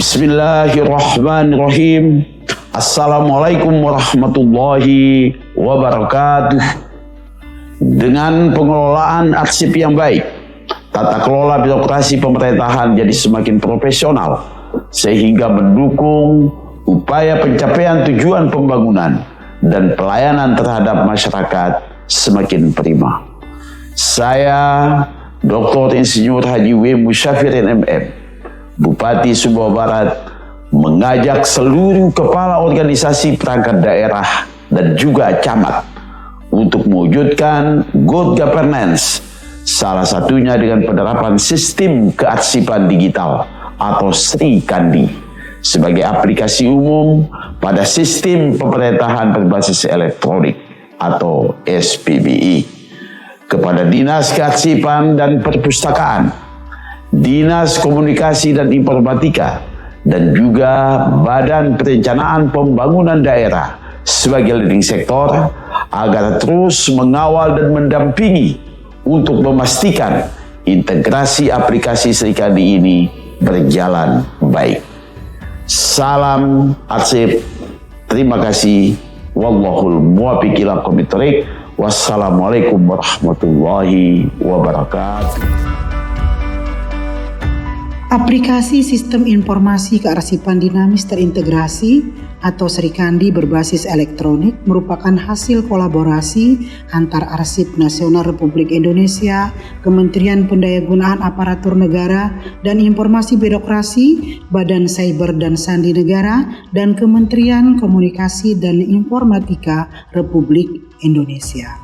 Bismillahirrahmanirrahim. Assalamualaikum warahmatullahi wabarakatuh. Dengan pengelolaan arsip yang baik, tata kelola birokrasi pemerintahan jadi semakin profesional sehingga mendukung upaya pencapaian tujuan pembangunan dan pelayanan terhadap masyarakat semakin prima. Saya Dr. Insinyur Haji W. Musyafirin MM, Bupati Sumbawa Barat, mengajak seluruh kepala organisasi perangkat daerah dan juga camat untuk mewujudkan good governance, salah satunya dengan penerapan sistem kearsipan digital atau Sri Kandi sebagai aplikasi umum pada sistem pemerintahan berbasis elektronik atau SPBI. Kepada Dinas Kearsipan dan Perpustakaan, Dinas Komunikasi dan Informatika, dan juga Badan Perencanaan Pembangunan Daerah sebagai leading sektor agar terus mengawal dan mendampingi untuk memastikan integrasi aplikasi Sri Kandi ini berjalan baik. Salam arsip. Terima kasih. Wallahul muwaffiq ila aqwamit thoriq. Wassalamualaikum warahmatullahi wabarakatuh. Aplikasi Sistem Informasi Kearsipan Dinamis Terintegrasi atau Sri Kandi berbasis elektronik merupakan hasil kolaborasi antar Arsip Nasional Republik Indonesia, Kementerian Pendayagunaan Aparatur Negara dan Informasi Birokrasi, Badan Cyber dan Sandi Negara, dan Kementerian Komunikasi dan Informatika Republik Indonesia.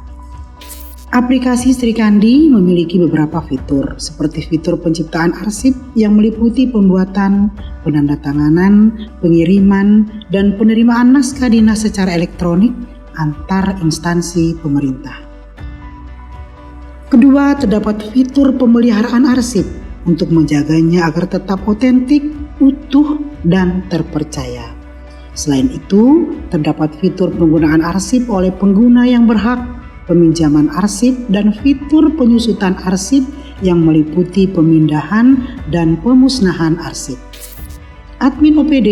Aplikasi Sri Kandi memiliki beberapa fitur, seperti fitur penciptaan arsip yang meliputi pembuatan, penandatanganan, pengiriman, dan penerimaan naskah dinas secara elektronik antar instansi pemerintah. Kedua, terdapat fitur pemeliharaan arsip untuk menjaganya agar tetap otentik, utuh, dan terpercaya. Selain itu, terdapat fitur penggunaan arsip oleh pengguna yang berhak, peminjaman arsip, dan fitur penyusutan arsip yang meliputi pemindahan dan pemusnahan arsip. Admin OPD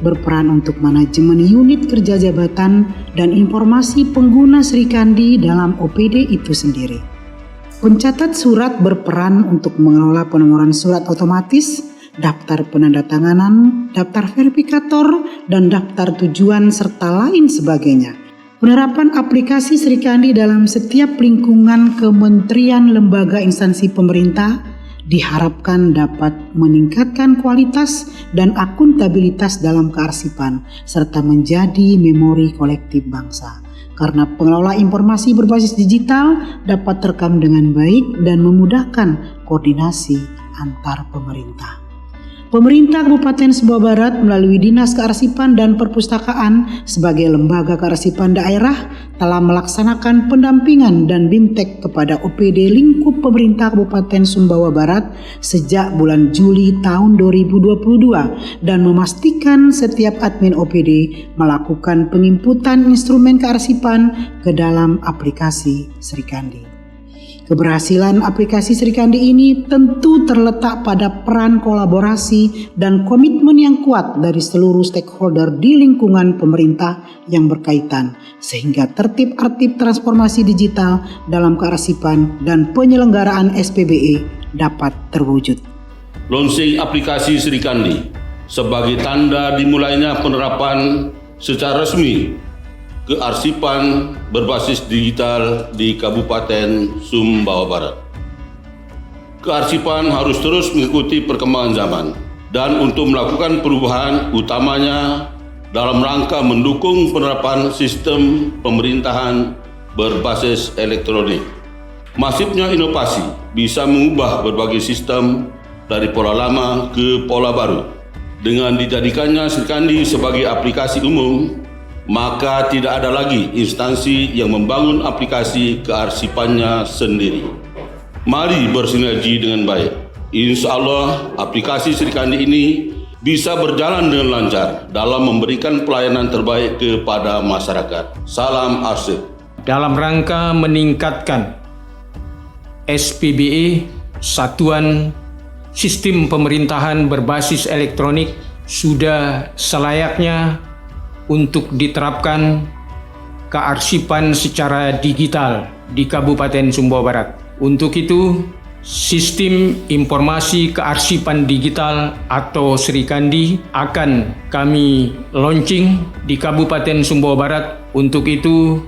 berperan untuk manajemen unit kerja jabatan dan informasi pengguna Sri Kandi dalam OPD itu sendiri. Pencatat surat berperan untuk mengelola penomoran surat otomatis, daftar penandatanganan, daftar verifikator, dan daftar tujuan serta lain sebagainya. Penerapan aplikasi Sri Kandi dalam setiap lingkungan kementerian, lembaga, instansi pemerintah diharapkan dapat meningkatkan kualitas dan akuntabilitas dalam kearsipan serta menjadi memori kolektif bangsa. Karena pengelola informasi berbasis digital dapat terekam dengan baik dan memudahkan koordinasi antar pemerintah. Pemerintah Kabupaten Sumbawa Barat melalui Dinas Kearsipan dan Perpustakaan sebagai lembaga kearsipan daerah telah melaksanakan pendampingan dan BIMTEK kepada OPD lingkup pemerintah Kabupaten Sumbawa Barat sejak bulan Juli tahun 2022 dan memastikan setiap admin OPD melakukan penginputan instrumen kearsipan ke dalam aplikasi Sri Kandi. Keberhasilan aplikasi Sri Kandi ini tentu terletak pada peran kolaborasi dan komitmen yang kuat dari seluruh stakeholder di lingkungan pemerintah yang berkaitan, sehingga tertib-tertib transformasi digital dalam kearsipan dan penyelenggaraan SPBE dapat terwujud. Launching aplikasi Sri Kandi sebagai tanda dimulainya penerapan secara resmi kearsipan berbasis digital di Kabupaten Sumbawa Barat. Kearsipan harus terus mengikuti perkembangan zaman dan untuk melakukan perubahan utamanya dalam rangka mendukung penerapan sistem pemerintahan berbasis elektronik. Masifnya inovasi bisa mengubah berbagai sistem dari pola lama ke pola baru. Dengan dijadikannya Sri Kandi sebagai aplikasi umum, maka tidak ada lagi instansi yang membangun aplikasi kearsipannya sendiri. Mari bersinergi dengan baik. Insya Allah aplikasi Sri Kandi ini bisa berjalan dengan lancar dalam memberikan pelayanan terbaik kepada masyarakat. Salam arsip. Dalam rangka meningkatkan SPBE, Satuan Sistem Pemerintahan Berbasis Elektronik sudah selayaknya untuk diterapkan kearsipan secara digital di Kabupaten Sumbawa Barat. Untuk itu, Sistem Informasi Kearsipan Digital atau Srikandi akan kami launching di Kabupaten Sumbawa Barat. Untuk itu,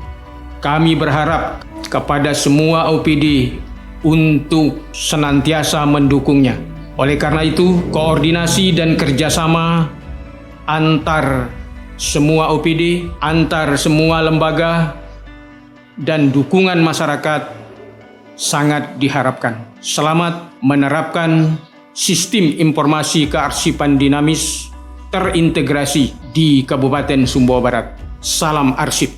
kami berharap kepada semua OPD untuk senantiasa mendukungnya. Oleh karena itu, koordinasi dan kerjasama antar semua OPD, antar semua lembaga, dan dukungan masyarakat sangat diharapkan. Selamat menerapkan sistem informasi kearsipan dinamis terintegrasi di Kabupaten Sumbawa Barat. Salam arsip.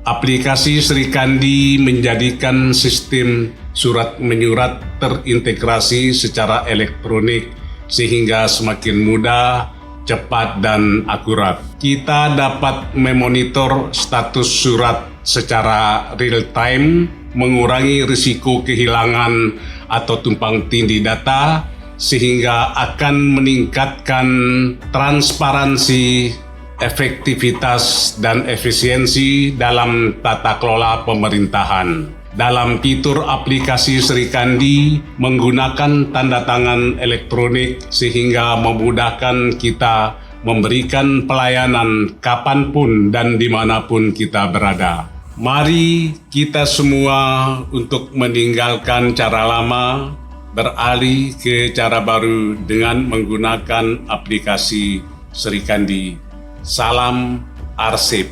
Aplikasi Srikandi menjadikan sistem surat menyurat terintegrasi secara elektronik sehingga semakin mudah, cepat, dan akurat. Kita dapat memonitor status surat secara real time, mengurangi risiko kehilangan atau tumpang tindih data, sehingga akan meningkatkan transparansi, efektivitas, dan efisiensi dalam tata kelola pemerintahan. Dalam fitur aplikasi Srikandi menggunakan tanda tangan elektronik sehingga memudahkan kita memberikan pelayanan kapanpun dan dimanapun kita berada. Mari kita semua untuk meninggalkan cara lama, beralih ke cara baru dengan menggunakan aplikasi Srikandi. Salam arsip.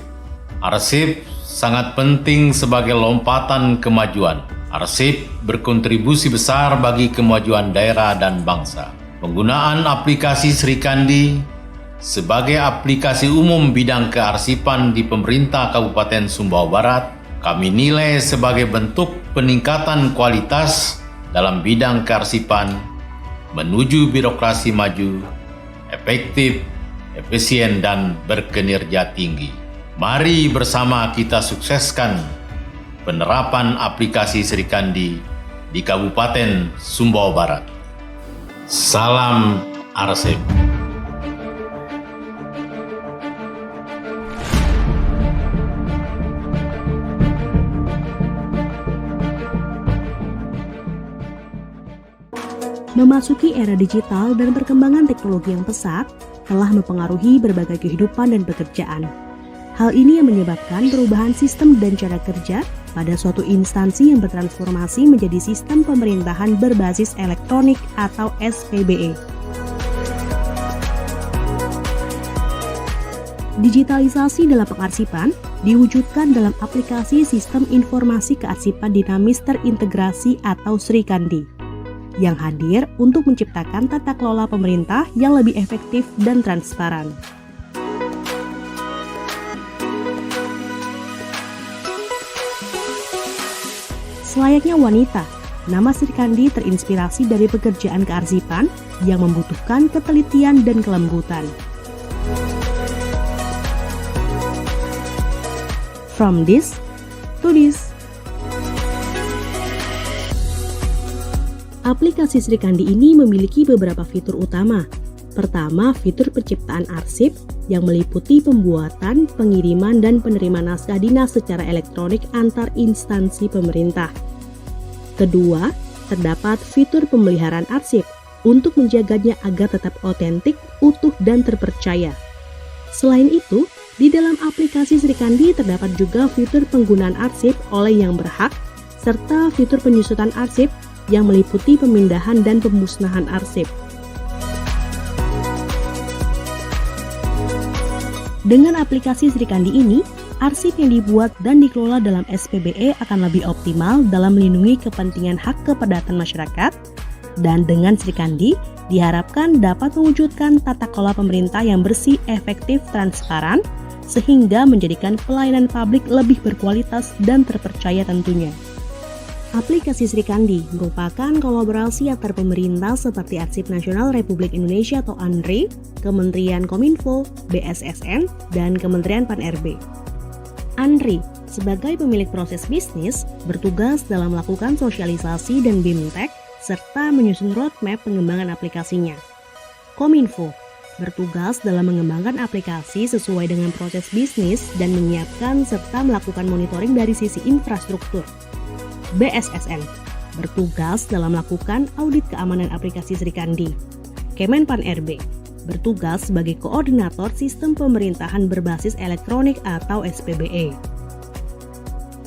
Arsip sangat penting sebagai lompatan kemajuan. Arsip berkontribusi besar bagi kemajuan daerah dan bangsa. Penggunaan aplikasi Srikandi sebagai aplikasi umum bidang kearsipan di pemerintah Kabupaten Sumbawa Barat, kami nilai sebagai bentuk peningkatan kualitas dalam bidang kearsipan menuju birokrasi maju, efektif, efisien, dan berkinerja tinggi. Mari bersama kita sukseskan penerapan aplikasi Srikandi di Kabupaten Sumbawa Barat. Salam arsip. Memasuki era digital dan perkembangan teknologi yang pesat telah mempengaruhi berbagai kehidupan dan pekerjaan. Hal ini yang menyebabkan perubahan sistem dan cara kerja pada suatu instansi yang bertransformasi menjadi sistem pemerintahan berbasis elektronik atau SPBE. Digitalisasi dalam pengarsipan diwujudkan dalam aplikasi Sistem Informasi Kearsipan Dinamis Terintegrasi atau Srikandi, yang hadir untuk menciptakan tata kelola pemerintah yang lebih efektif dan transparan. Selayaknya wanita, nama Srikandi terinspirasi dari pekerjaan kearsipan yang membutuhkan ketelitian dan kelembutan. From this to this. Aplikasi Srikandi ini memiliki beberapa fitur utama. Pertama, fitur penciptaan arsip yang meliputi pembuatan, pengiriman, dan penerimaan naskah dinas secara elektronik antar instansi pemerintah. Kedua, terdapat fitur pemeliharaan arsip untuk menjaganya agar tetap otentik, utuh, dan terpercaya. Selain itu, di dalam aplikasi Srikandi terdapat juga fitur penggunaan arsip oleh yang berhak, serta fitur penyusutan arsip yang meliputi pemindahan dan pemusnahan arsip. Dengan aplikasi Srikandi ini, arsip yang dibuat dan dikelola dalam SPBE akan lebih optimal dalam melindungi kepentingan hak keperadaan masyarakat, dan dengan Srikandi diharapkan dapat mewujudkan tata kelola pemerintah yang bersih, efektif, transparan, sehingga menjadikan pelayanan publik lebih berkualitas dan terpercaya tentunya. Aplikasi Srikandi merupakan kolaborasi antar pemerintah seperti Arsip Nasional Republik Indonesia atau ANRI, Kementerian Kominfo, BSSN, dan Kementerian Pan-RB. ANRI sebagai pemilik proses bisnis bertugas dalam melakukan sosialisasi dan BIMTEK serta menyusun roadmap pengembangan aplikasinya. Kominfo bertugas dalam mengembangkan aplikasi sesuai dengan proses bisnis dan menyiapkan serta melakukan monitoring dari sisi infrastruktur. BSSN bertugas dalam melakukan audit keamanan aplikasi Srikandi. Kemenpan RB bertugas sebagai koordinator sistem pemerintahan berbasis elektronik atau SPBE.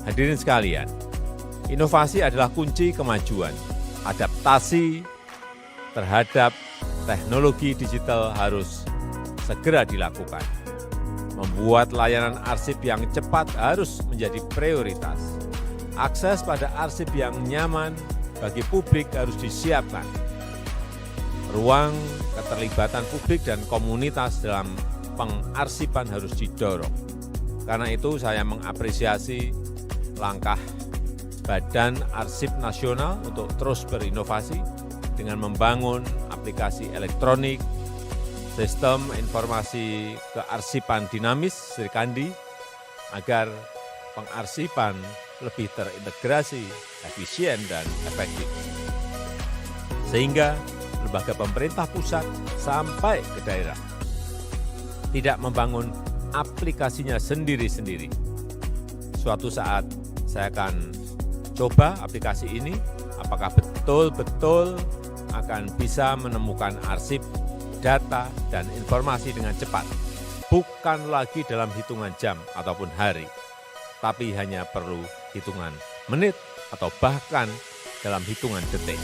Hadirin sekalian, inovasi adalah kunci kemajuan. Adaptasi terhadap teknologi digital harus segera dilakukan. Membuat layanan arsip yang cepat harus menjadi prioritas. Akses pada arsip yang nyaman bagi publik harus disiapkan. Ruang keterlibatan publik dan komunitas dalam pengarsipan harus didorong. Karena itu saya mengapresiasi langkah Badan Arsip Nasional untuk terus berinovasi dengan membangun aplikasi elektronik, sistem informasi kearsipan dinamis Srikandi agar pengarsipan lebih terintegrasi, efisien, dan efektif. Sehingga lembaga pemerintah pusat sampai ke daerah tidak membangun aplikasinya sendiri-sendiri. Suatu saat saya akan coba aplikasi ini, apakah betul-betul akan bisa menemukan arsip, data, dan informasi dengan cepat. Bukan lagi dalam hitungan jam ataupun hari, tapi hanya perlu hitungan menit atau bahkan dalam hitungan detik.